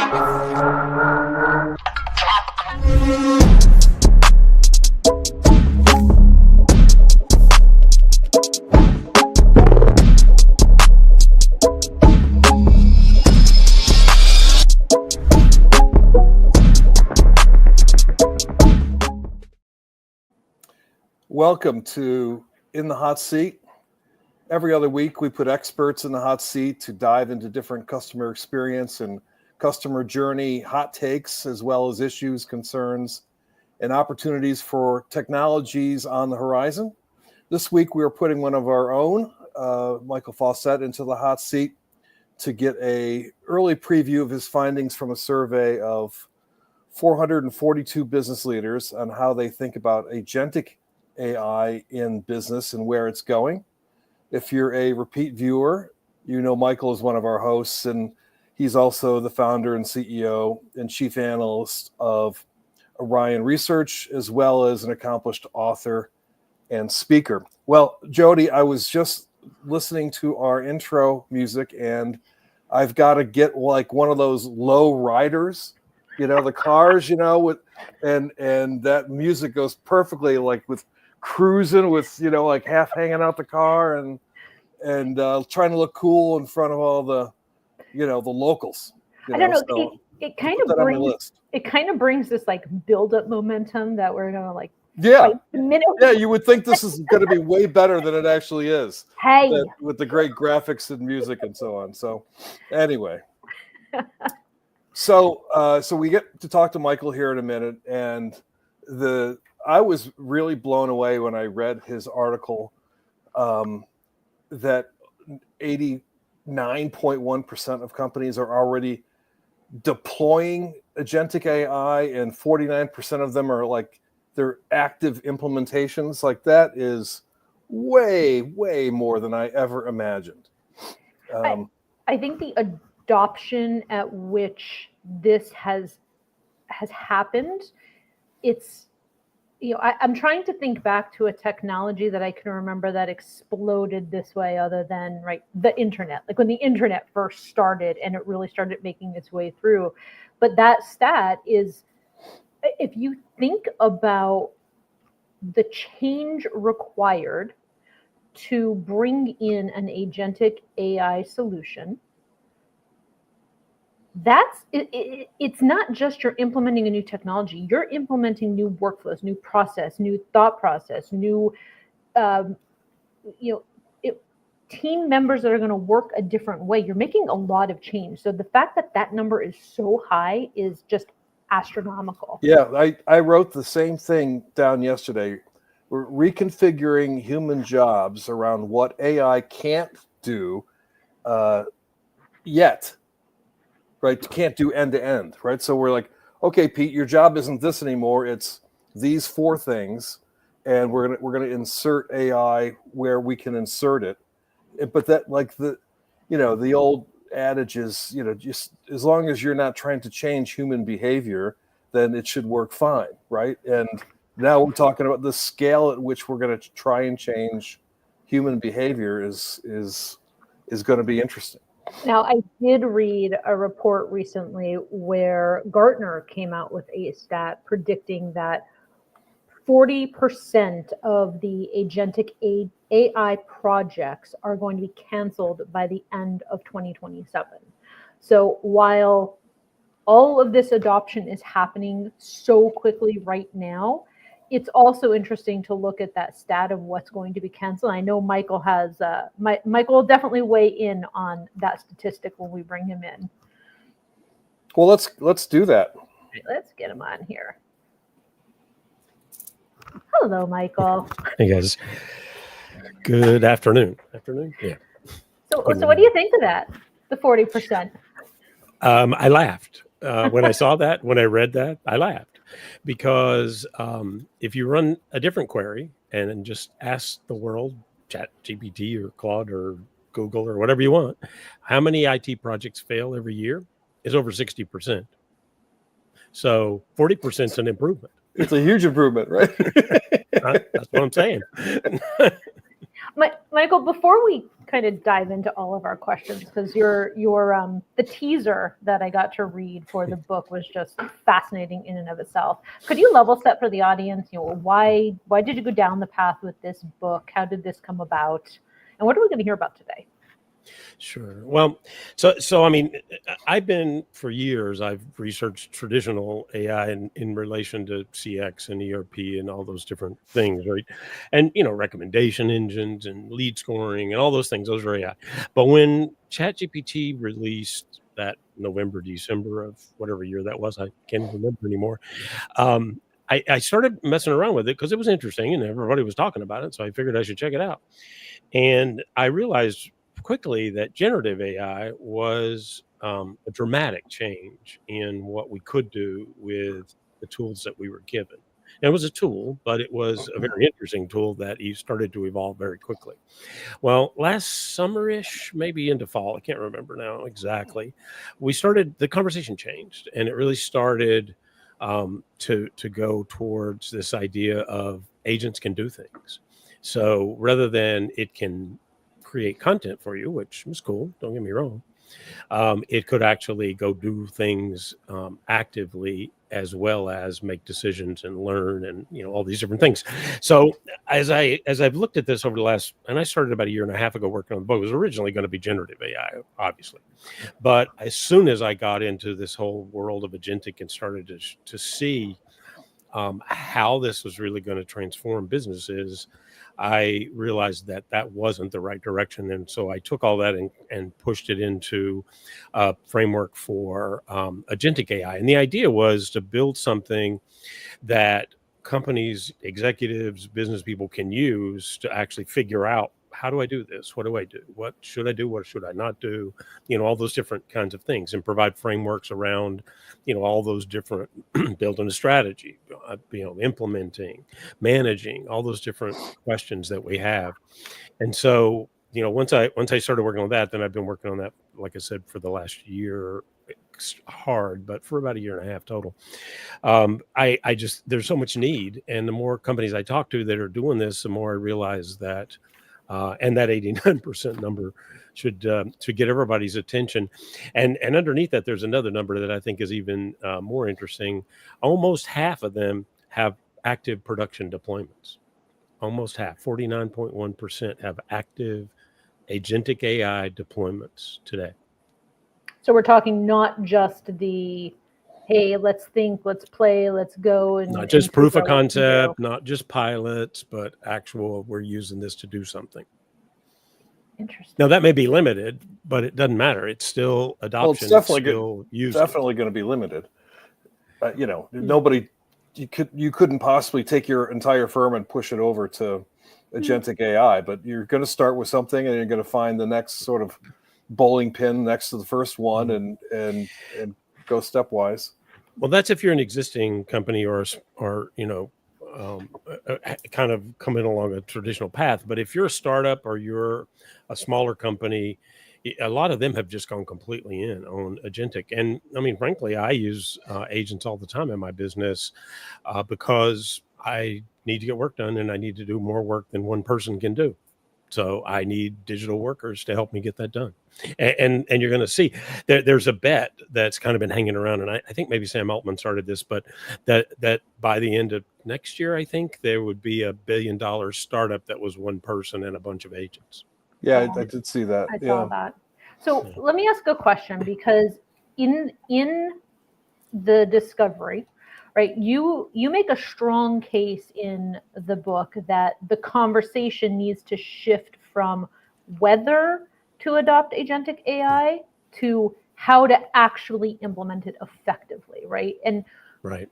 Welcome to In the Hot Seat. Every other week, we put experts in the hot seat to dive into different customer experience and customer journey hot takes, as well as issues, concerns, and opportunities for technologies on the horizon. This week, we are putting one of our own, Michael Fauscette, into the hot seat to get an early preview of his findings from a survey of 442 business leaders on how they think about agentic AI in business and where it's going. If you're a repeat viewer, you know Michael is one of our hosts, and he's also the founder and CEO and chief analyst of Orion Research, as well as an accomplished author and speaker. Well, Jody, I was just listening to our intro music, and I've got to get like one of those low riders, the cars, with, and that music goes perfectly, like with cruising with, like half hanging out the car and trying to look cool in front of all the, the locals. I don't know. So it kind of brings this like build up momentum that we're gonna like. Yeah. Yeah. You would think this is going to be way better than it actually is. Hey. With the great graphics and music and so on. So anyway. So we get to talk to Michael here in a minute, and I was really blown away when I read his article that 89.1% of companies are already deploying agentic AI, and 49% of them are like their active implementations. Like that is way, way more than I ever imagined. I think the adoption at which this has happened, it's, I'm trying to think back to a technology that I can remember that exploded this way other than the internet, like when the internet first started and it really started making its way through. But that stat is, if you think about the change required to bring in an agentic AI solution, it's not just you're implementing a new technology, you're implementing new workflows, new process, new thought process, new team members that are going to work a different way. You're making a lot of change. So the fact that number is so high is just astronomical. Yeah, I wrote the same thing down yesterday. We're reconfiguring human jobs around what AI can't do yet. Right, can't do end to end, right? So we're like, okay, Pete, your job isn't this anymore. It's these four things, and we're gonna insert AI where we can insert it. But that, like the old adage is, just as long as you're not trying to change human behavior, then it should work fine, right? And now we're talking about the scale at which we're going to try and change human behavior is going to be interesting. Now, I did read a report recently where Gartner came out with a stat predicting that 40% of the agentic AI projects are going to be canceled by the end of 2027. So while all of this adoption is happening so quickly right now, it's also interesting to look at that stat of what's going to be canceled. I know Michael has, Michael will definitely weigh in on that statistic when we bring him in. Well, let's do that. Let's get him on here. Hello, Michael. Hey guys. Good afternoon. Yeah. So what do you think of that? The 40%? I laughed when I saw that. When I read that, I laughed. Because if you run a different query and just ask the world, ChatGPT or Claude or Google or whatever you want, how many IT projects fail every year is over 60%. So 40% is an improvement. It's a huge improvement, right? That's what I'm saying. Michael, before we kind of dive into all of our questions, because the teaser that I got to read for the book was just fascinating in and of itself. Could you level set for the audience? Why did you go down the path with this book? How did this come about? And what are we going to hear about today? Sure. Well, so I mean, for years, I've researched traditional AI in relation to CX and ERP and all those different things, right? And, recommendation engines and lead scoring and all those things, those are AI. But when ChatGPT released that November, December of whatever year that was, I can't remember anymore. I started messing around with it because it was interesting and everybody was talking about it. So I figured I should check it out. And I realized quickly that generative AI was a dramatic change in what we could do with the tools that we were given. And it was a tool, but it was a very interesting tool that started to evolve very quickly. Well, last summer-ish, maybe into fall, I can't remember now exactly, the conversation changed, and it really started to go towards this idea of agents can do things. So rather than it can create content for you, which was cool, don't get me wrong, it could actually go do things actively as well as make decisions and learn and all these different things. So as I've looked at this over the last, and I started about a year and a half ago working on the book. It was originally going to be generative AI, obviously, but as soon as I got into this whole world of agentic and started to see how this was really going to transform businesses, I realized that wasn't the right direction. And so I took all that and pushed it into a framework for agentic AI. And the idea was to build something that companies, executives, business people can use to actually figure out, how do I do this? What do I do? What should I do? What should I not do? All those different kinds of things, and provide frameworks around, all those different building a strategy, implementing, managing, all those different questions that we have. And so, once I started working on that, then I've been working on that, like I said, for the last year, hard, but for about a year and a half total. I just, there's so much need, and the more companies I talk to that are doing this, the more I realize that and that 89% number should get everybody's attention. And underneath that, there's another number that I think is even more interesting. Almost half of them have active production deployments. Almost half, 49.1% have active agentic AI deployments today. So we're talking not just the, hey, let's think, let's play, let's go. And not just proof of concept, not just pilots, but actual, we're using this to do something. Interesting. Now that may be limited, but it doesn't matter. It's still adoption. Well, it's definitely going to be limited. Nobody, you couldn't possibly take your entire firm and push it over to agentic AI, but you're going to start with something, and you're going to find the next sort of bowling pin next to the first one, and go stepwise. Well, that's if you're an existing company or kind of coming along a traditional path. But if you're a startup or you're a smaller company, a lot of them have just gone completely in on agentic. And I mean, frankly, I use agents all the time in my business because I need to get work done, and I need to do more work than one person can do. So I need digital workers to help me get that done. And you're going to see there's a bet that's kind of been hanging around. And I think maybe Sam Altman started this, but that by the end of next year, I think there would be $1 billion startup that was one person and a bunch of agents. Yeah, I did see that. I saw that. So let me ask a question, because in the discovery, right, you make a strong case in the book that the conversation needs to shift from whether to adopt agentic AI to how to actually implement it effectively, right? And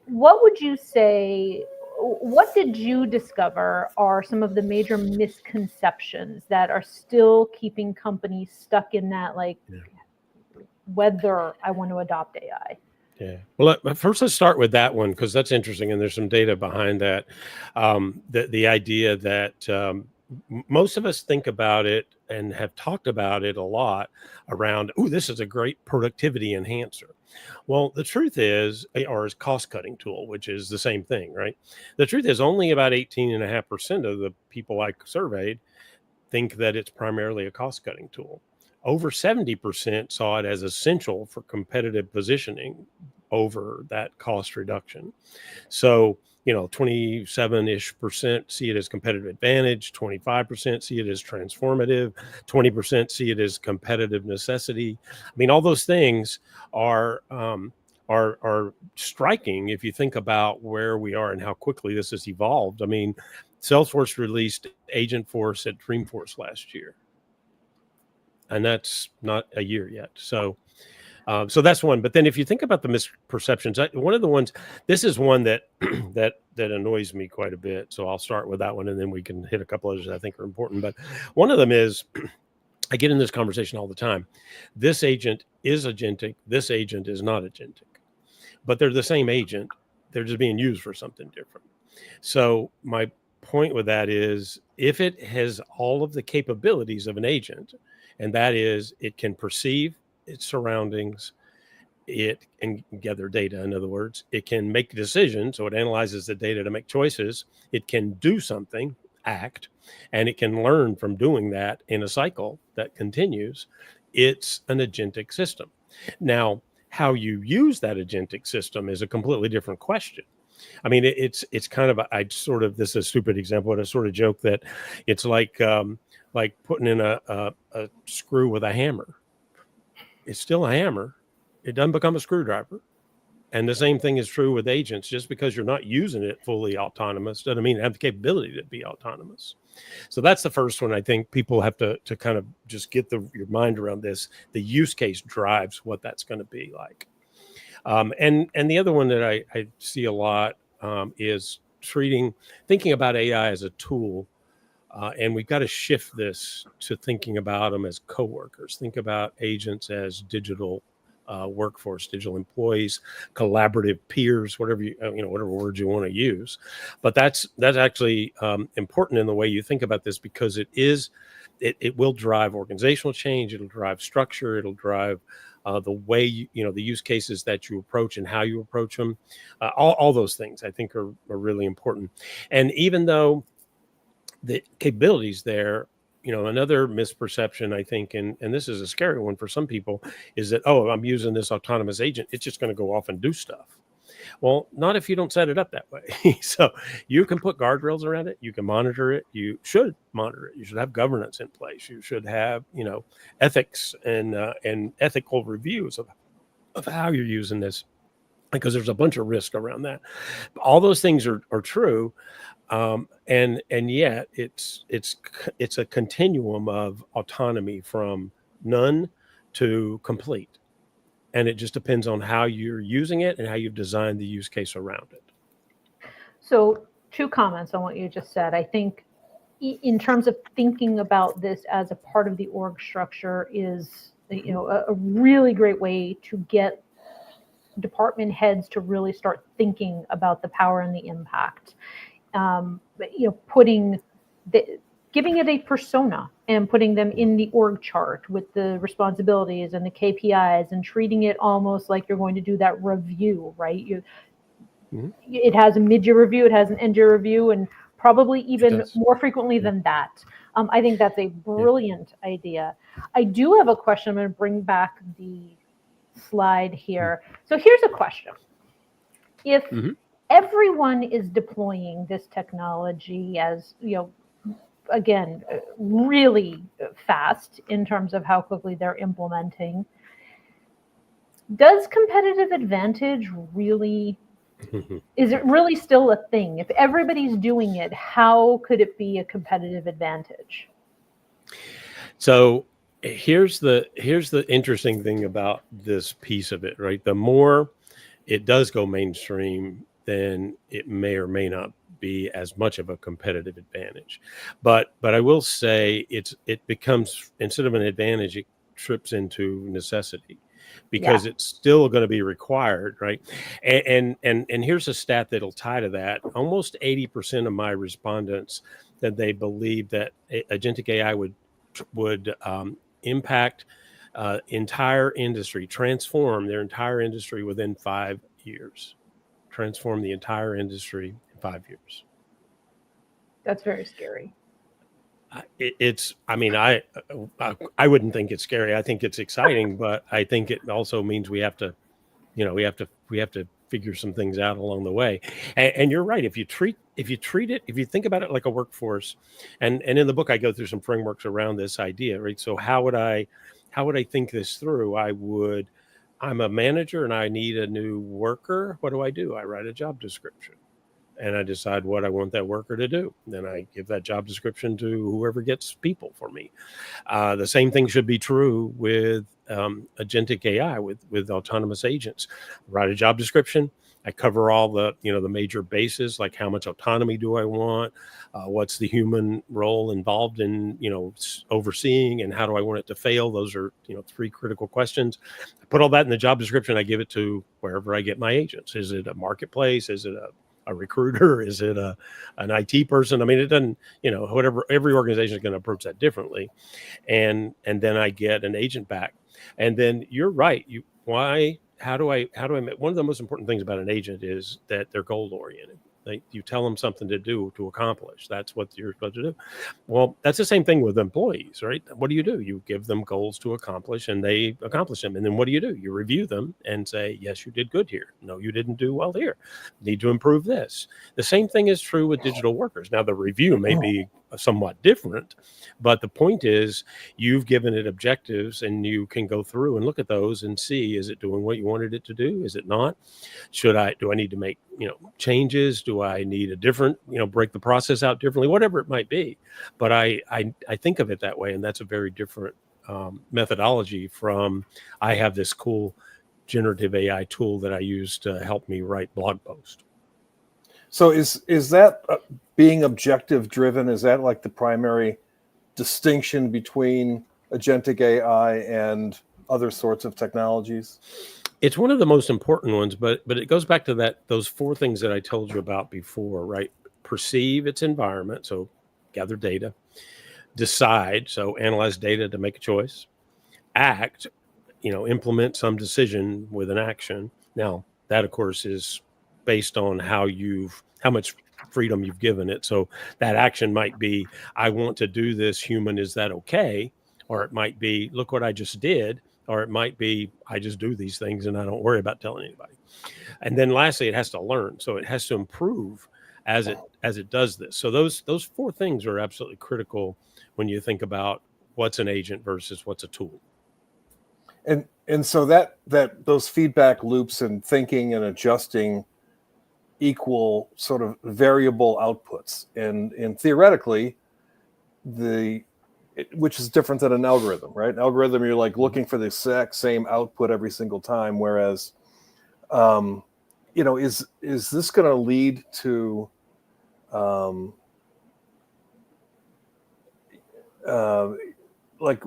what would you say, what did you discover are some of the major misconceptions that are still keeping companies stuck in that, whether I want to adopt AI? Yeah. Well, first let's start with that one, because that's interesting, and there's some data behind that. The idea that most of us think about it and have talked about it a lot around, this is a great productivity enhancer. Well, the truth is, or is cost-cutting tool, which is the same thing, right? The truth is only about 18.5% of the people I surveyed think that it's primarily a cost-cutting tool. Over 70% saw it as essential for competitive positioning over that cost reduction. So, 27-ish% see it as competitive advantage, 25% see it as transformative, 20% see it as competitive necessity. I mean, all those things are striking if you think about where we are and how quickly this has evolved. I mean, Salesforce released Agentforce at Dreamforce last year, and that's not a year yet. So that's one. But then if you think about the misperceptions, one of the ones, this is one that that annoys me quite a bit. So I'll start with that one, and then we can hit a couple others that I think are important. But one of them is, I get in this conversation all the time. This agent is agentic. This agent is not agentic. But they're the same agent. They're just being used for something different. So my point with that is, if it has all of the capabilities of an agent, and that is it can perceive its surroundings, it can gather data, in other words, it can make decisions, so it analyzes the data to make choices, it can do something, act, and it can learn from doing that in a cycle that continues, it's an agentic system. Now, how you use that agentic system is a completely different question. I mean, it's kind of, this is a stupid example, but I sort of joke that it's like putting in a screw with a hammer. It's still a hammer. It doesn't become a screwdriver. And the same thing is true with agents. Just because you're not using it fully autonomous doesn't mean it have the capability to be autonomous. So that's the first one. I think people have to kind of just get your mind around this. The use case drives what that's going to be like. And the other one that I see a lot is thinking about AI as a tool. And we've got to shift this to thinking about them as coworkers. Think about agents as digital workforce, digital employees, collaborative peers, whatever whatever words you want to use. But that's actually important in the way you think about this, because it will drive organizational change. It'll drive structure. It'll drive the way the use cases that you approach and how you approach them. All those things I think are really important. And even though the capabilities there, another misperception, I think, and this is a scary one for some people, is that, oh, I'm using this autonomous agent, it's just going to go off and do stuff. Well, not if you don't set it up that way. So you can put guardrails around it. You can monitor it. You should monitor it. You should have governance in place. You should have, ethics and ethical reviews of how you're using this, because there's a bunch of risk around that. All those things are true. And yet it's a continuum of autonomy from none to complete. And it just depends on how you're using it and how you've designed the use case around it. So 2 comments on what you just said. I think in terms of thinking about this as a part of the org structure is, a really great way to get department heads to really start thinking about the power and the impact. Giving it a persona and putting them in the org chart with the responsibilities and the KPIs, and treating it almost like you're going to do that review, right? It has a mid-year review, it has an end-year review, and probably even more frequently than that. I think that's a brilliant idea. I do have a question. I'm going to bring back the slide here. So here's a question. If everyone is deploying this technology as, again, really fast in terms of how quickly they're implementing, does competitive advantage really, is it really still a thing? If everybody's doing it, how could it be a competitive advantage? So here's the interesting thing about this piece of it, right? The more it does go mainstream, then it may or may not be as much of a competitive advantage. But I will say it becomes, instead of an advantage, it trips into necessity, because it's still going to be required, right? And here's a stat that'll tie to that. Almost 80% of my respondents that they believe that agentic AI would impact entire industry, transform their entire industry within 5 years. Transform the entire industry in 5 years. That's very scary. I wouldn't think it's scary. I think it's exciting, but I think it also means we have to figure some things out along the way. And you're right. If you think about it like a workforce, and in the book I go through some frameworks around this idea, right? So how would I think this through? I'm a manager and I need a new worker. What do? I write a job description and I decide what I want that worker to do. Then I give that job description to whoever gets people for me. The same thing should be true with agentic AI, with autonomous agents. Write a job description. I cover all the major bases, like how much autonomy do I want? What's the human role involved in, overseeing, and how do I want it to fail? Those are, 3 critical questions. I put all that in the job description. I give it to wherever I get my agents. Is it a marketplace? Is it a recruiter? Is it an IT person? I mean, it doesn't, whatever, every organization is going to approach that differently. And then I get an agent back. And then you're right. How do I make, one of the most important things about an agent is that they're goal oriented. You tell them something to do, to accomplish. That's what you're supposed to do. Well, that's the same thing with employees, right? What do? You give them goals to accomplish and they accomplish them. And then what do? You review them and say, yes, you did good here. No, you didn't do well here. Need to improve this. The same thing is true with digital workers. Now, the review may be somewhat different, but the point is you've given it objectives and you can go through and look at those and see, is it doing what you wanted it to do? Is it not? Do I need to make, changes? Do I need a different, break the process out differently, whatever it might be? But I think of it that way. And that's a very different methodology from, I have this cool generative AI tool that I use to help me write blog posts. So is that being objective driven? Is that like the primary distinction between agentic AI and other sorts of technologies? It's one of the most important ones, but it goes back to those 4 things that I told you about before, right? Perceive its environment, so gather data. Decide, so analyze data to make a choice. Act, implement some decision with an action. Now, that of course is based on how much freedom you've given it. So that action might be, I want to do this, human, is that okay? Or it might be, look what I just did. Or it might be, I just do these things and I don't worry about telling anybody. And then lastly, it has to learn. So it has to improve as it does this. So those 4 things are absolutely critical when you think about what's an agent versus what's a tool. And so that those feedback loops and thinking and adjusting equal sort of variable outputs. And theoretically, which is different than an algorithm, right? An algorithm, you're like looking for the exact same output every single time. Whereas, is this going to lead to,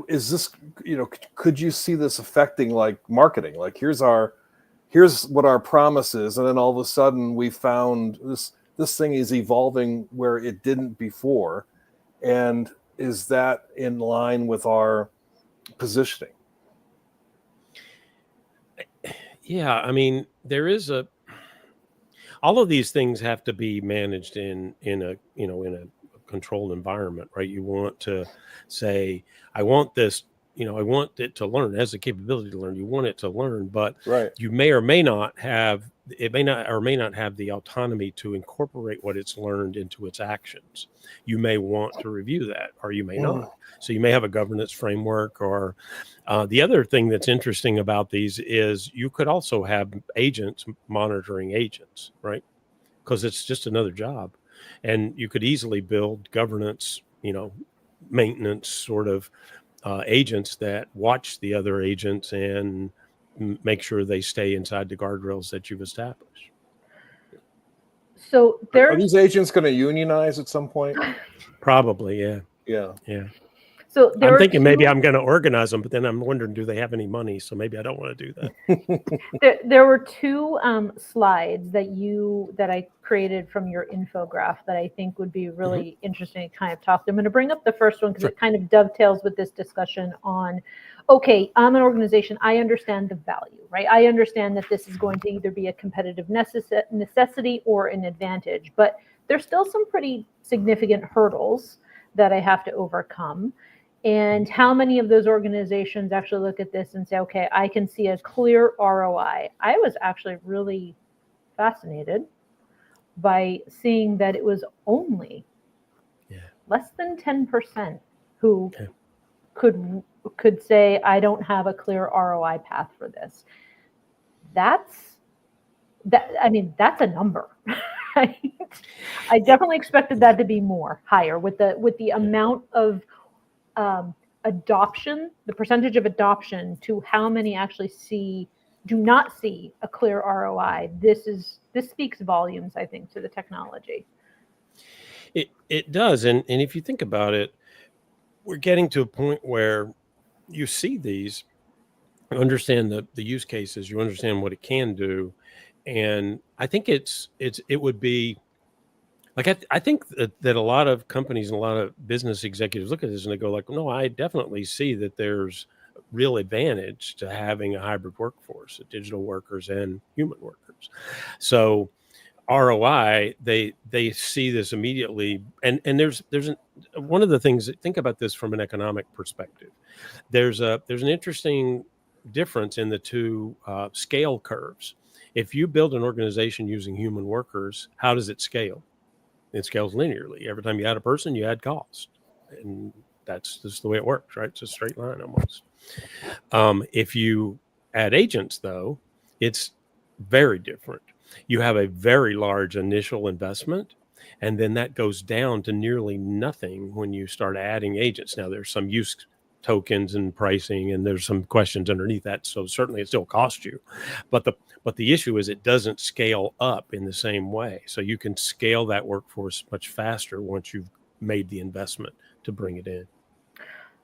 is this, could you see this affecting like marketing? Like here's what our promise is. And then all of a sudden we found this thing is evolving where it didn't before. And is that in line with our positioning? Yeah, I mean, there is all of these things have to be managed in a controlled environment, right? You want to say, I want this, I want it to learn. It has the capability to learn. You want it to learn, but right. You may or may not have the autonomy to incorporate what it's learned into its actions. You may want to review that, or you may not. So you may have a governance framework, or the other thing that's interesting about these is you could also have agents monitoring agents, right? Because it's just another job. And you could easily build governance, maintenance sort of agents that watch the other agents and make sure they stay inside the guardrails that you've established. So are these agents going to unionize at some point? Probably, yeah. Yeah. So I'm thinking maybe I'm going to organize them, but then I'm wondering, do they have any money? So maybe I don't want to do that. There were 2 slides that I created from your infograph that I think would be really interesting to kind of talk to. I'm going to bring up the first one because it kind of dovetails with this discussion on, okay, I'm an organization. I understand the value, right? I understand that this is going to either be a competitive necessity or an advantage, but there's still some pretty significant hurdles that I have to overcome? And how many of those organizations actually look at this and say, okay, I can see a clear ROI? I was actually really fascinated by seeing that it was only less than 10% who could say, I don't have a clear ROI path for this. That's a number. Right? I definitely expected that to be higher with the amount of adoption, the percentage of adoption to how many actually do not see a clear ROI. This speaks volumes, I think, to the technology. It does. And if you think about it, we're getting to a point where you see these, you understand the use cases, you understand what it can do. And I think it would be like, I think that a lot of companies and a lot of business executives look at this and they go like, no, I definitely see that there's real advantage to having a hybrid workforce of digital workers and human workers. So ROI, they see this immediately. And there's one of the things, think about this from an economic perspective. There's an interesting difference in the two scale curves. If you build an organization using human workers, how does it scale? It scales linearly. Every time you add a person, you add cost. And that's just the way it works, right? It's a straight line almost. If you add agents, though, it's very different. You have a very large initial investment, and then that goes down to nearly nothing when you start adding agents. Now, there's some use tokens and pricing, and there's some questions underneath that. So certainly it still costs you. But the issue is it doesn't scale up in the same way. So you can scale that workforce much faster once you've made the investment to bring it in.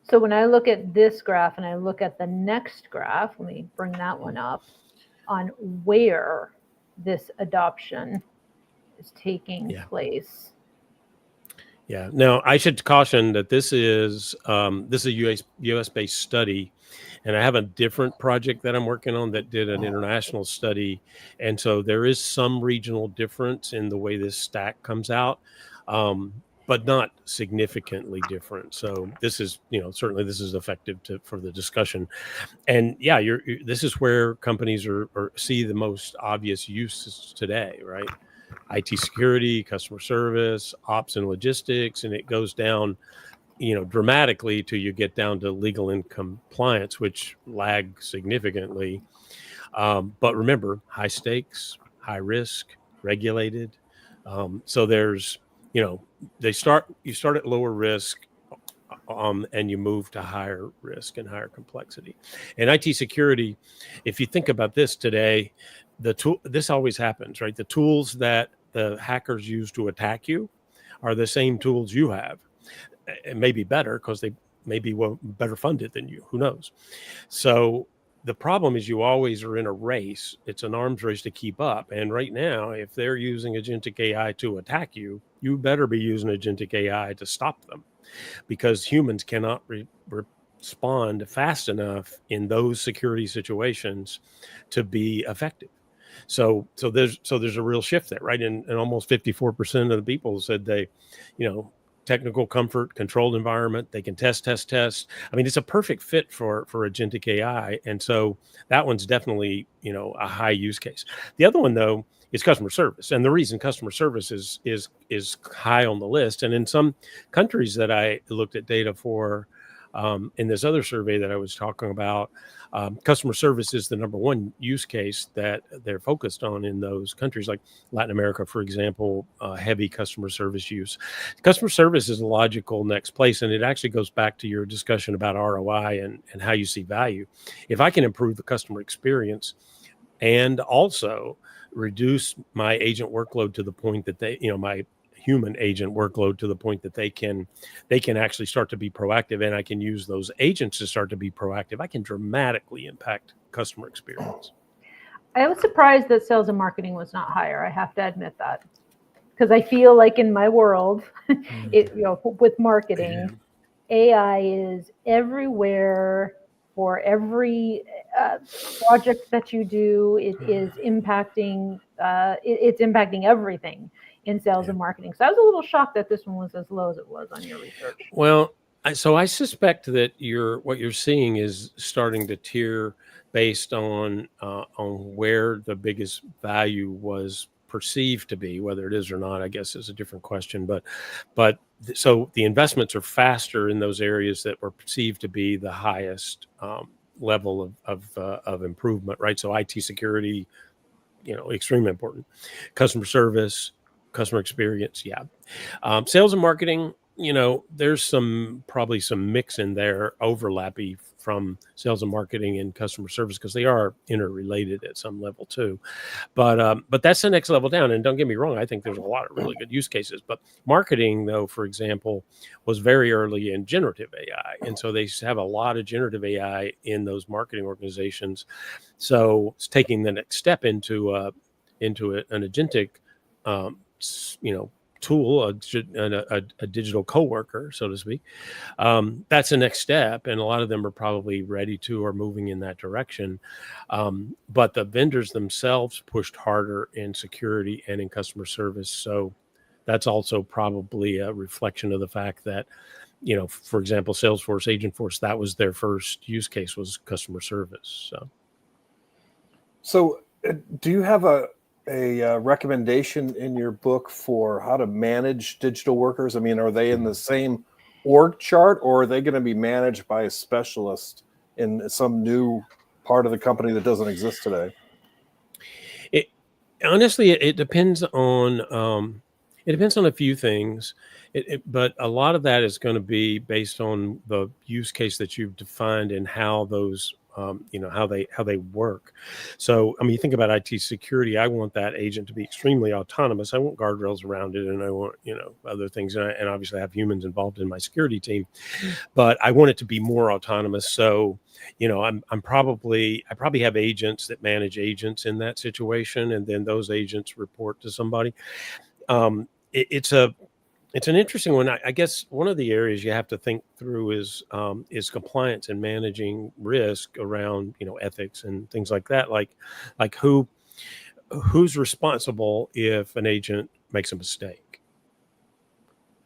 So when I look at this graph and I look at the next graph, let me bring that one up, on where this adoption is taking place. Yeah. Now, I should caution that this is a US based study, and I have a different project that I'm working on that did an international study, and so there is some regional difference in the way this stack comes out, but not significantly different. So this is, certainly this is effective for the discussion, and yeah, this is where companies are see the most obvious uses today, right? IT security, customer service, ops and logistics, and it goes down, dramatically till you get down to legal and compliance, which lag significantly. But remember, high stakes, high risk, regulated. So there's, you start at lower risk, and you move to higher risk and higher complexity. And IT security, if you think about this today, this always happens, right? The tools that the hackers use to attack you are the same tools you have. It may be better because they may be better funded than you. Who knows? So the problem is you always are in a race. It's an arms race to keep up. And right now, if they're using agentic AI to attack you, you better be using agentic AI to stop them, because humans cannot respond fast enough in those security situations to be effective. So there's a real shift there, right? And almost 54% of the people said they, technical comfort, controlled environment, they can test. I mean, it's a perfect fit for agentic AI. And so that one's definitely, a high use case. The other one, though, is customer service. And the reason customer service is high on the list. And in some countries that I looked at data for, in this other survey that I was talking about, customer service is the number one use case that they're focused on in those countries, like Latin America, for example, heavy customer service use. Customer service is a logical next place, and it actually goes back to your discussion about ROI and how you see value. If I can improve the customer experience and also reduce my agent workload to the point that my human agent workload to the point that they can actually start to be proactive, and I can use those agents to start to be proactive, I can dramatically impact customer experience. I was surprised that sales and marketing was not higher. I have to admit that, because I feel like in my world, with marketing, AI is everywhere for every project that you do, it is impacting, it's impacting everything in sales and marketing. So I was a little shocked that this one was as low as it was on your research. Well, so I suspect that what you're seeing is starting to tier based on where the biggest value was perceived to be. Whether it is or not, I guess, is a different question. But so the investments are faster in those areas that were perceived to be the highest level of improvement, right? So IT security, extremely important. Customer service, customer experience, yeah. Sales and marketing, there's probably some mix in there, overlappy from sales and marketing and customer service, because they are interrelated at some level too. But that's the next level down. And don't get me wrong, I think there's a lot of really good use cases. But marketing, though, for example, was very early in generative AI, and so they have a lot of generative AI in those marketing organizations. So it's taking the next step into an agentic, tool, a digital coworker, so to speak. That's the next step, and a lot of them are probably ready to or moving in that direction. But the vendors themselves pushed harder in security and in customer service, so that's also probably a reflection of the fact that, for example, Salesforce, Agentforce, that was their first use case, was customer service. So do you have a recommendation in your book for how to manage digital workers? I mean, are they in the same org chart, or are they going to be managed by a specialist in some new part of the company that doesn't exist today? Honestly, it depends on a few things, but a lot of that is going to be based on the use case that you've defined and how those how they work. So, I mean, you think about IT security. I want that agent to be extremely autonomous. I want guardrails around it, and I want other things, and obviously I have humans involved in my security team, but I want it to be more autonomous. So, I probably have agents that manage agents in that situation, and then those agents report to somebody. It's an interesting one. I guess one of the areas you have to think through is compliance and managing risk around ethics and things like that. Like who's responsible if an agent makes a mistake?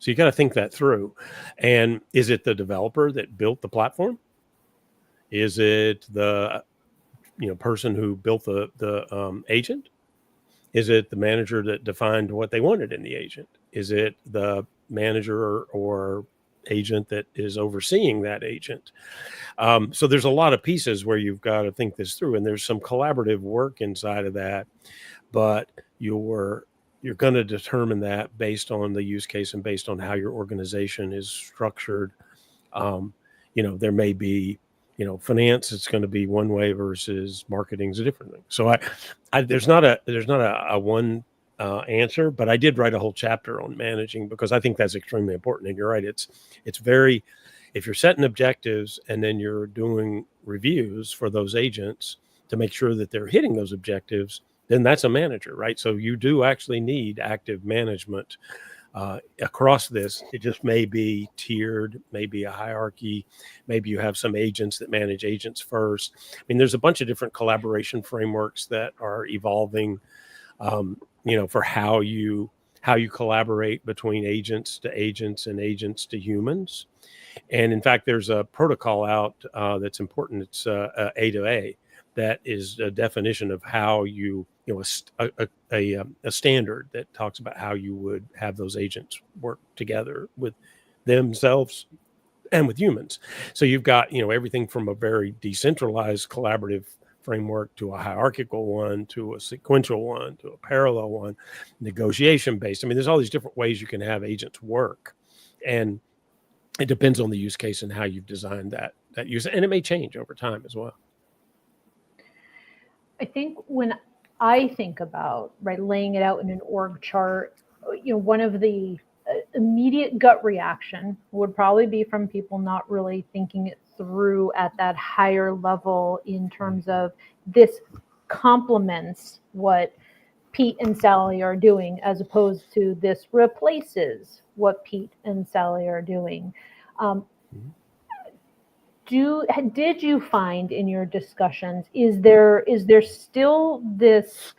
So you got to think that through. And is it the developer that built the platform? Is it the person who built the agent? Is it the manager that defined what they wanted in the agent? Is it the manager or agent that is overseeing that agent? So there's a lot of pieces where you've got to think this through, and there's some collaborative work inside of that, but you're going to determine that based on the use case and based on how your organization is structured. There may be finance, it's going to be one way versus marketing is a different thing. So there's not a one answer, but I did write a whole chapter on managing because I think that's extremely important. And you're right, it's very, if you're setting objectives and then you're doing reviews for those agents to make sure that they're hitting those objectives, then that's a manager, right? So you do actually need active management across this. It just may be tiered, maybe a hierarchy, maybe you have some agents that manage agents first. I mean, there's a bunch of different collaboration frameworks that are evolving, for how you collaborate between agents to agents and agents to humans. And in fact, there's a protocol out that's important. It's A to A. That is a definition of how a standard that talks about how you would have those agents work together with themselves and with humans. So you've got, everything from a very decentralized collaborative framework to a hierarchical one, to a sequential one, to a parallel one, negotiation based. I mean, there's all these different ways you can have agents work. And it depends on the use case and how you've designed that use. And it may change over time as well. I think when I think about laying it out in an org chart, one of the immediate gut reaction would probably be from people not really thinking it through at that higher level in terms of this complements what Pete and Sally are doing, as opposed to this replaces what Pete and Sally are doing. did you find in your discussions, is there still this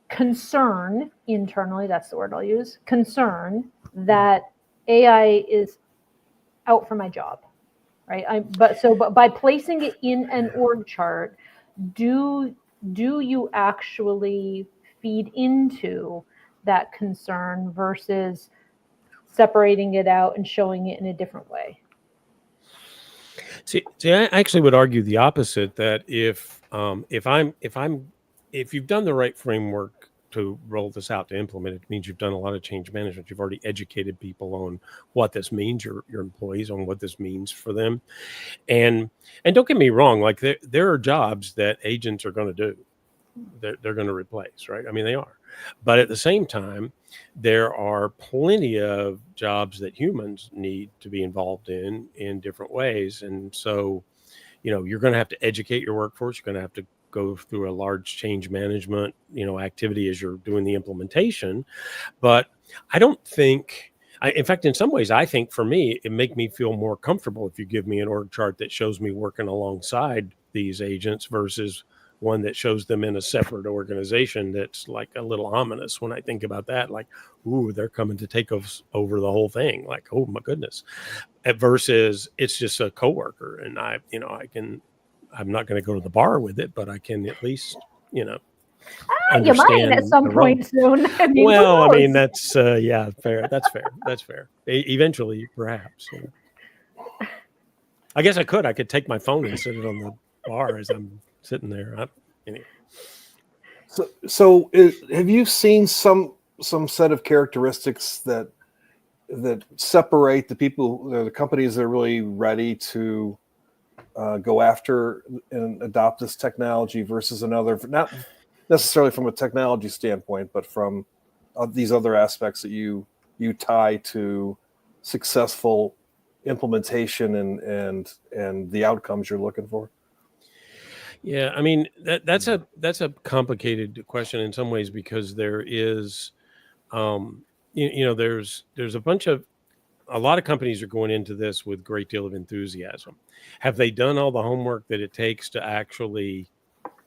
concern internally, that's the word I'll use, concern that AI is out for my job, right? But by placing it in an org chart, do you actually feed into that concern versus separating it out and showing it in a different way? See, I actually would argue the opposite. That if you've done the right framework to roll this out, to implement it, means you've done a lot of change management. You've already educated people on what this means, your employees on what this means for them. And don't get me wrong, like there are jobs that agents are going to do. They're going to replace, right? I mean, they are. But at the same time, there are plenty of jobs that humans need to be involved in different ways. And so, you're going to have to educate your workforce. You're going to have to go through a large change management, activity as you're doing the implementation. But I don't think, in fact, in some ways, I think for me, it make me feel more comfortable if you give me an org chart that shows me working alongside these agents versus one that shows them in a separate organization. That's like a little ominous when I think about that. Like, ooh, they're coming to take us over the whole thing. Like, oh my goodness. Versus it's just a coworker, and I'm not going to go to the bar with it, but I can at least, you might at some point soon. I mean, that's yeah, fair. That's fair. That's fair. Eventually, perhaps. I guess I could take my phone and sit it on the bar as I'm sitting there. Anyway. So have you seen some set of characteristics that separate the people, the companies that are really ready to go after and adopt this technology versus another, not necessarily from a technology standpoint, but from these other aspects that you tie to successful implementation and the outcomes you're looking for? Yeah, I mean that's a complicated question in some ways, because there is, there's a lot of companies are going into this with a great deal of enthusiasm. Have they done all the homework that it takes to actually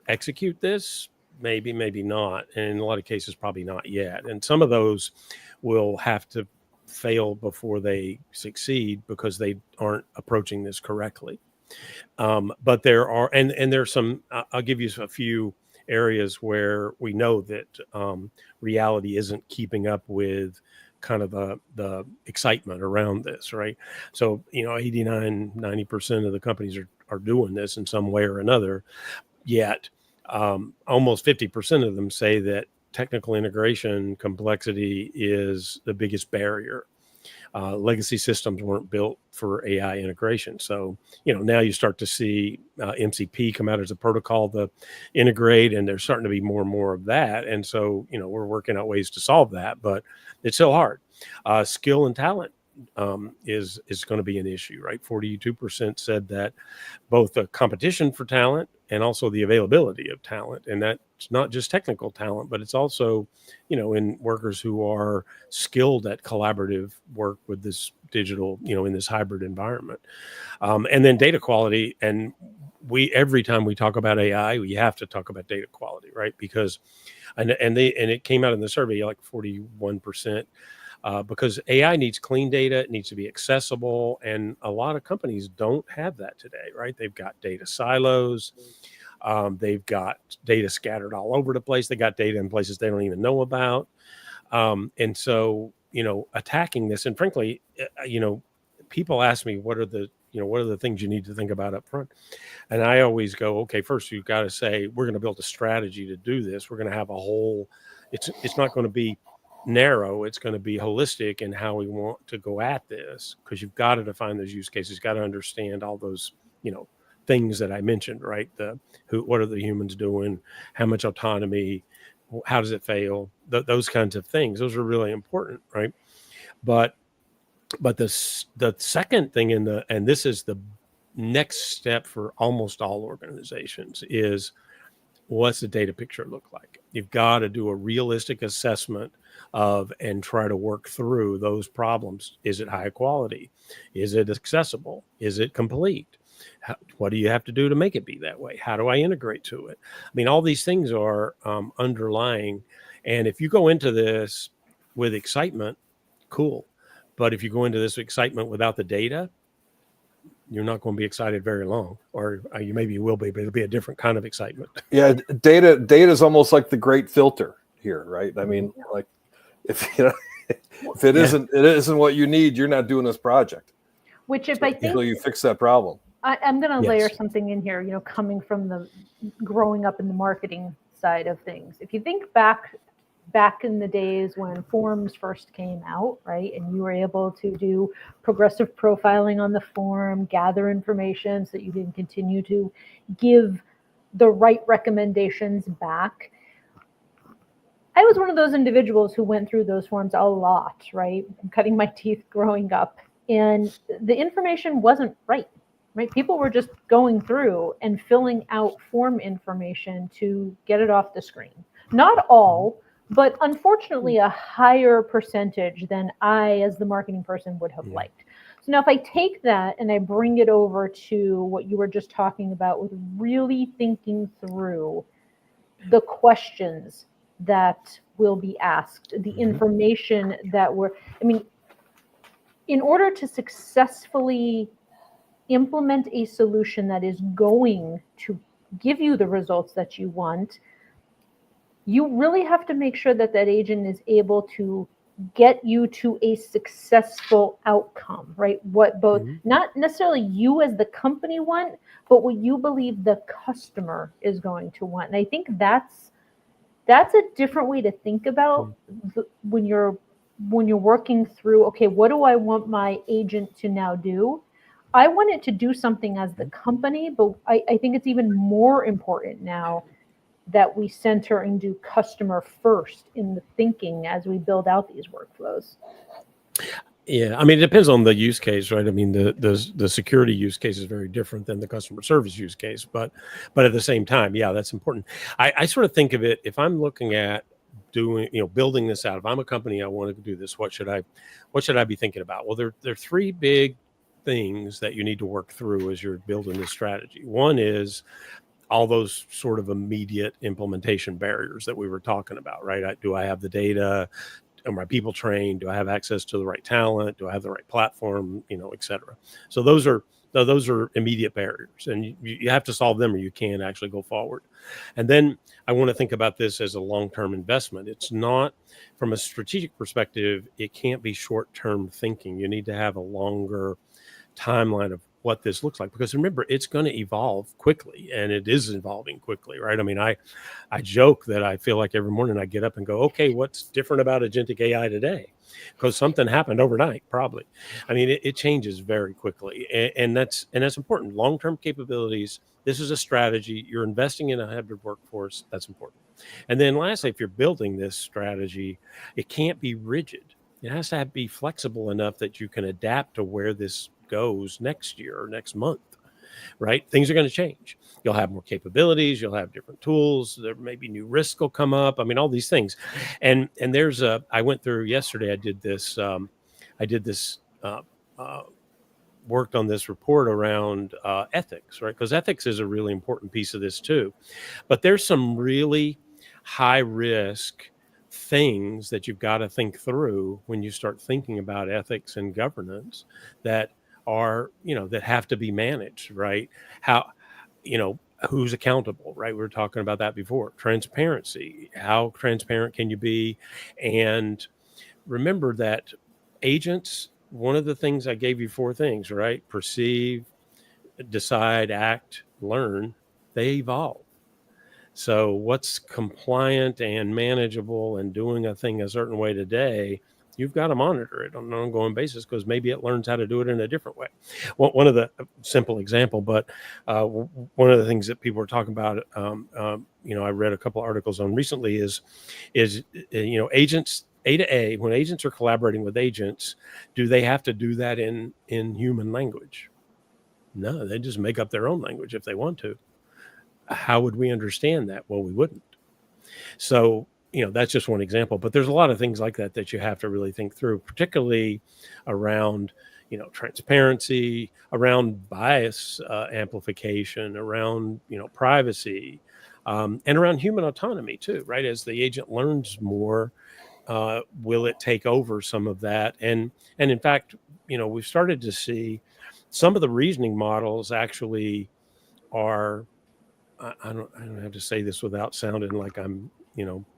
execute this? Maybe, maybe not. And in a lot of cases, probably not yet. And some of those will have to fail before they succeed because they aren't approaching this correctly. But there are, and there's some, I'll give you a few areas where we know that reality isn't keeping up with kind of the excitement around this, right? So, 89, 90% of the companies are doing this in some way or another, yet almost 50% of them say that technical integration complexity is the biggest barrier. Legacy systems weren't built for AI integration. So, now you start to see MCP come out as a protocol to integrate, and there's starting to be more and more of that. And so, we're working out ways to solve that, but it's so hard. Skill and talent is going to be an issue, right? 42% said that both the competition for talent and also the availability of talent. And that's not just technical talent, but it's also, in workers who are skilled at collaborative work with this digital, in this hybrid environment. And then data quality. And every time we talk about AI, we have to talk about data quality, right? Because, and it came out in the survey, like 41%, because AI needs clean data, it needs to be accessible, and a lot of companies don't have that today, right? They've got data silos, they've got data scattered all over the place, they got data in places they don't even know about, and so attacking this, and frankly, people ask me what are the things you need to think about up front, and I always go, okay, first you've got to say we're going to build a strategy to do this. We're going to have a whole. It's not going to be narrow, it's going to be holistic in how we want to go at this, because you've got to define those use cases, got to understand all those things that I mentioned, right? What are the humans doing, how much autonomy, how does it fail, those kinds of things. Those are really important, right? But the second thing and this is the next step for almost all organizations, is what's the data picture look like? You've got to do a realistic assessment of and try to work through those problems. Is it high quality? Is it accessible? Is it complete? What do you have to do to make it be that way? How do I integrate to it? I mean, all these things are underlying. And if you go into this with excitement, cool. But if you go into this excitement without the data, you're not going to be excited very long, or you maybe you will be, but it'll be a different kind of excitement. Yeah, data is almost like the great filter here, right? I mean, like if if it isn't what you need, you're not doing this project. Which, if I think until you fix that problem. I'm going to layer something in here, coming from the growing up in the marketing side of things. If you think back in the days when forms first came out, right, and you were able to do progressive profiling on the form, gather information so that you can continue to give the right recommendations back. I was one of those individuals who went through those forms a lot, right, cutting my teeth growing up, and the information wasn't right. Right? People were just going through and filling out form information to get it off the screen. Not all, but unfortunately a higher percentage than I, as the marketing person, would have liked. So now if I take that and I bring it over to what you were just talking about with really thinking through the questions that will be asked, the information that in order to successfully implement a solution that is going to give you the results that you want, you really have to make sure that agent is able to get you to a successful outcome, right? What both, not necessarily you as the company want, but what you believe the customer is going to want. And I think that's a different way to think about when you're working through, okay, what do I want my agent to now do? I want it to do something as the company, but I think it's even more important now that we center and do customer first in the thinking as we build out these workflows. Yeah, I mean, it depends on the use case, right? I mean, the security use case is very different than the customer service use case, but at the same time, yeah, that's important. I sort of think of it, if I'm looking at doing, building this out, if I'm a company, I want to do this, what should I be thinking about? Well, there are three big things that you need to work through as you're building this strategy. One is all those sort of immediate implementation barriers that we were talking about, right? Do I have the data? Are my people trained? Do I have access to the right talent? Do I have the right platform? Et cetera. So those are immediate barriers, and you have to solve them or you can't actually go forward. And then I want to think about this as a long-term investment. It's not, from a strategic perspective, it can't be short-term thinking. You need to have a longer timeline of what this looks like, because remember, it's going to evolve quickly, and it is evolving quickly, right? I mean, I joke that I feel like every morning I get up and go, okay, what's different about agentic AI today? Because something happened overnight, probably. I mean, it changes very quickly, and that's important. Long-term capabilities. This is a strategy. You're investing in a hybrid workforce. That's important. And then lastly, if you're building this strategy, it can't be rigid. It has to be flexible enough that you can adapt to where this goes next year or next month, right? Things are going to change. You'll have more capabilities. You'll have different tools. There may be new risks will come up. I mean, all these things. And there's I went through yesterday. I did this. Worked on this report around ethics, right? Because ethics is a really important piece of this too. But there's some really high risk things that you've got to think through when you start thinking about ethics and governance that are, that have to be managed, right? How, who's accountable, right? We were talking about that before. Transparency. How transparent can you be? And remember that agents, one of the things I gave you 4 things, right? Perceive, decide, act, learn, they evolve. So what's compliant and manageable and doing a thing a certain way today, you've got to monitor it on an ongoing basis, because maybe it learns how to do it in a different way. One of the simple example, but one of the things that people are talking about, I read a couple of articles on recently is agents, A to A, when agents are collaborating with agents, do they have to do that in human language? No, they just make up their own language if they want to. how would we understand that? Well, we wouldn't. So, that's just one example, but there's a lot of things like that you have to really think through, particularly around, transparency, around bias amplification, around, privacy, and around human autonomy too, right? As the agent learns more, will it take over some of that? And in fact, we've started to see some of the reasoning models actually are, I don't have to say this without sounding like I'm,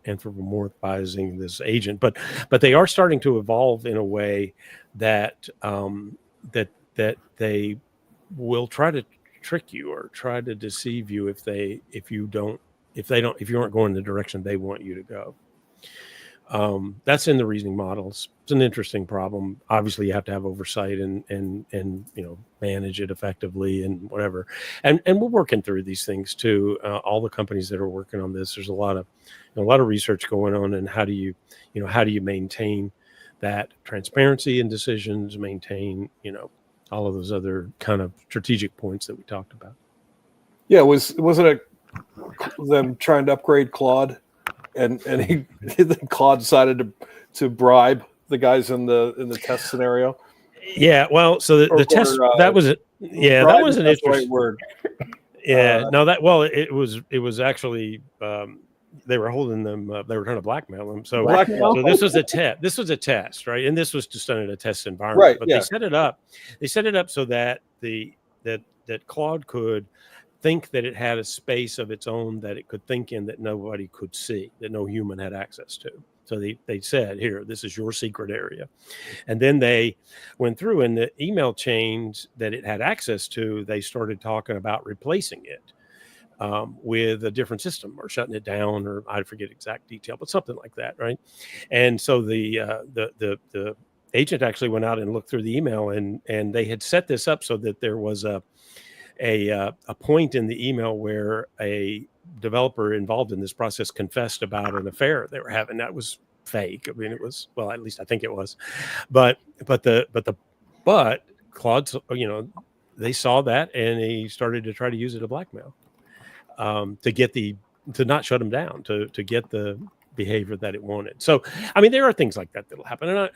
anthropomorphizing this agent, but they are starting to evolve in a way that that they will try to trick you or try to deceive you if you aren't going the direction they want you to go. That's in the reasoning models. It's an interesting problem. Obviously, you have to have oversight and manage it effectively and whatever. And we're working through these things too. All the companies that are working on this, there's a lot of research going on. And how do you maintain that transparency in decisions? Maintain all of those other kind of strategic points that we talked about. Yeah, wasn't them trying to upgrade Claude? And Claude decided to bribe the guys in the test scenario. Yeah, well, so the test that was it. Yeah, that was an interesting right word. Yeah, it was actually they were holding them. They were trying to blackmail them. So this was a test. This was a test, right? And this was just done in a test environment. Right. But they set it up. They set it up so that that Claude could think that it had a space of its own that it could think in that nobody could see, that no human had access to. So they said, here, this is your secret area. And then they went through in the email chains that it had access to, they started talking about replacing it with a different system or shutting it down, or I forget exact detail, but something like that, right? And so the agent actually went out and looked through the email, and they had set this up so that there was a point in the email where a developer involved in this process confessed about an affair they were having. That was fake. I mean, it was, well, at least I think it was, but Claude, they saw that and he started to try to use it to blackmail, to not shut them down, to get the behavior that it wanted. So, I mean, there are things like that that'll happen. And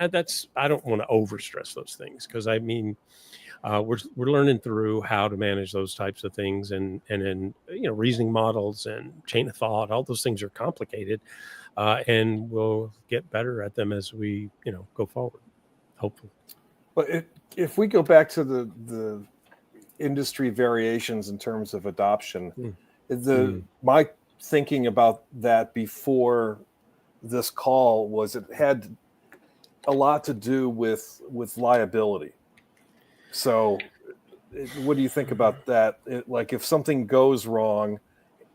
I don't want to overstress those things, because I mean, we're learning through how to manage those types of things, and reasoning models and chain of thought. All those things are complicated, and we'll get better at them as we go forward, hopefully. But if we go back to the industry variations in terms of adoption, my thinking about that before this call was it had a lot to do with liability. So what do you think about that? Like, if something goes wrong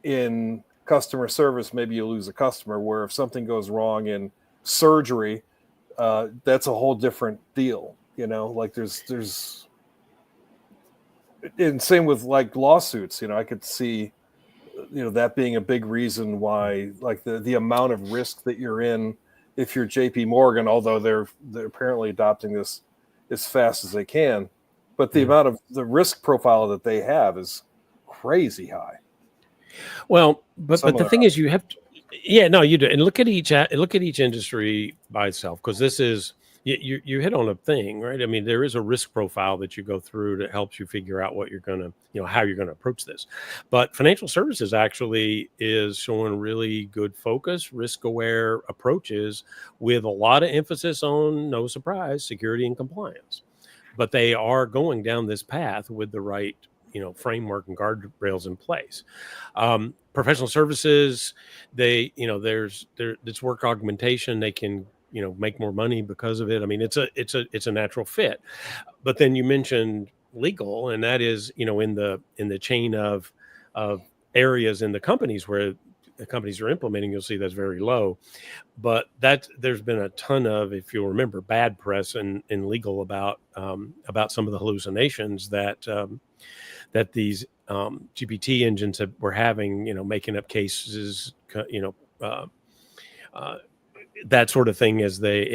in customer service, maybe you lose a customer, where if something goes wrong in surgery, that's a whole different deal. Like there's and same with like lawsuits. I could see that being a big reason why, like the amount of risk that you're in if you're JP Morgan, although they're apparently adopting this as fast as they can. But the amount of the risk profile that they have is crazy high. Well, but the thing is, you have to, you do, and look at each industry by itself, because this is you hit on a thing, right? I mean, there is a risk profile that you go through that helps you figure out what you're gonna, how you're gonna approach this. But financial services actually is showing really good focus, risk-aware approaches with a lot of emphasis on, no surprise, security and compliance. But they are going down this path with the right, framework and guardrails in place. Professional services, it's work augmentation. They can, make more money because of it. I mean, it's a natural fit. But then you mentioned legal, and that is, in the chain of areas in the companies where the companies are implementing, you'll see that's very low. But there's been a ton of, if you'll remember, bad press in legal about some of the hallucinations that these GPT engines were having, making up cases, that sort of thing, as they,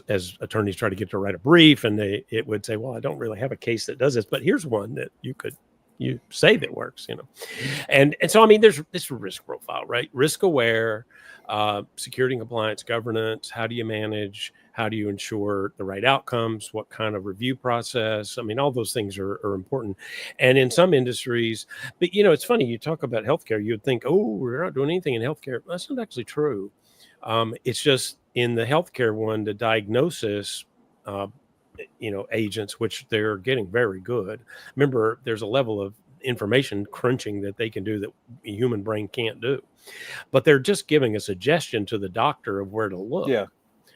as attorneys try to get to write a brief, and it would say, well, I don't really have a case that does this, but here's one that you could you say that works, and so I mean, there's this risk profile, right? Risk aware, security and compliance, governance. How do you manage? How do you ensure the right outcomes? What kind of review process? I mean, all those things are important. And in some industries, but it's funny, you talk about healthcare, you'd think, oh, we're not doing anything in healthcare. That's not actually true. It's just in the healthcare one, the diagnosis, agents, which they're getting very good. Remember, there's a level of information crunching that they can do that a human brain can't do. But they're just giving a suggestion to the doctor of where to look. Yeah.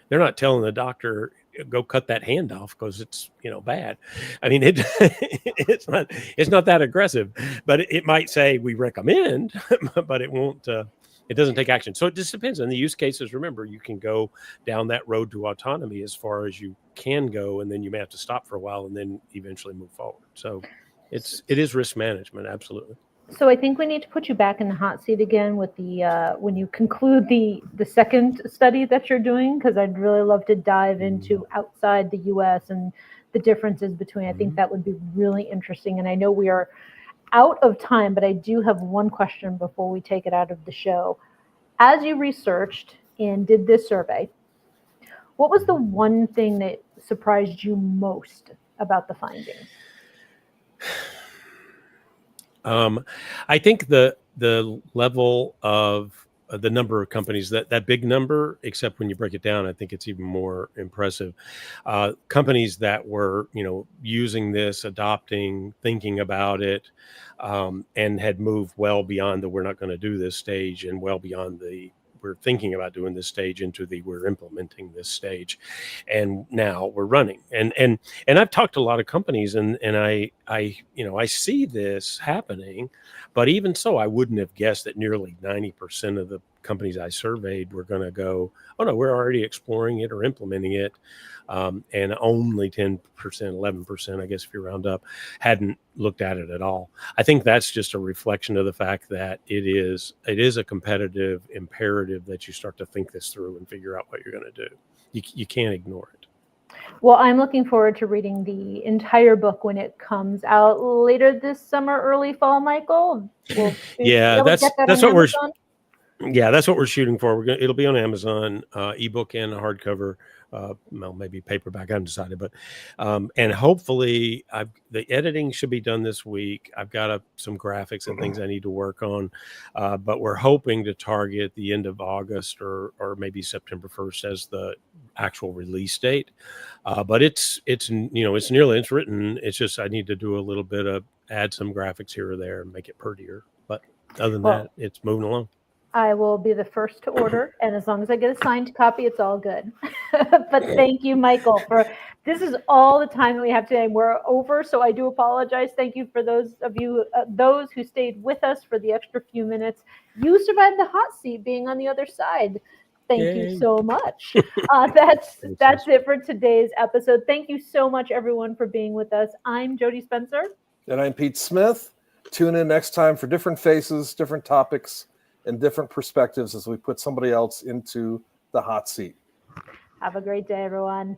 They're not telling the doctor, go cut that hand off because it's bad. I mean, it's not that aggressive, but it might say we recommend, but it won't. It doesn't take action. So it just depends on the use cases. Remember, you can go down that road to autonomy as far as you can go, and then you may have to stop for a while and then eventually move forward. So it is risk management, absolutely. So I think we need to put you back in the hot seat again with the when you conclude the second study that you're doing, because I'd really love to dive into outside the U.S. and the differences between. I think that would be really interesting. And I know we are out of time, but I do have one question before we take it out of the show. As you researched and did this survey, what was the one thing that surprised you most about the findings? I think the level of the number of companies, that big number, except when you break it down, I think it's even more impressive. Companies that were, using this, adopting, thinking about it, and had moved well beyond the we're not going to do this stage and well beyond the we're thinking about doing this stage into the we're implementing this stage, and now we're running. And I've talked to a lot of companies, and I see this happening, but even so, I wouldn't have guessed that nearly 90% of the companies I surveyed were going to go, oh no, we're already exploring it or implementing it. And only 10%, 11%, I guess if you round up, hadn't looked at it at all. I think that's just a reflection of the fact that it is a competitive imperative that you start to think this through and figure out what you're going to do. You can't ignore it. Well, I'm looking forward to reading the entire book when it comes out later this summer, early fall, Michael. That's what we're shooting for. It'll be on Amazon, ebook and hardcover. Maybe paperback, I haven't decided, but and hopefully the editing should be done this week. I've got some graphics and things I need to work on, but we're hoping to target the end of August or maybe September 1st as the actual release date. But it's written. It's just I need to do a little bit of add some graphics here or there and make it prettier. But other than that, it's moving along. I will be the first to order, and as long as I get a signed copy, it's all good. But thank you, Michael, this is all the time that we have today. We're over, so I do apologize. Thank you for those of you, those who stayed with us for the extra few minutes. You survived the hot seat being on the other side. Thank you so much. That's it for today's episode. Thank you so much, everyone, for being with us. I'm Jody Spencer. And I'm Pete Smith. Tune in next time for different faces, different topics, and different perspectives as we put somebody else into the hot seat. Have a great day, everyone.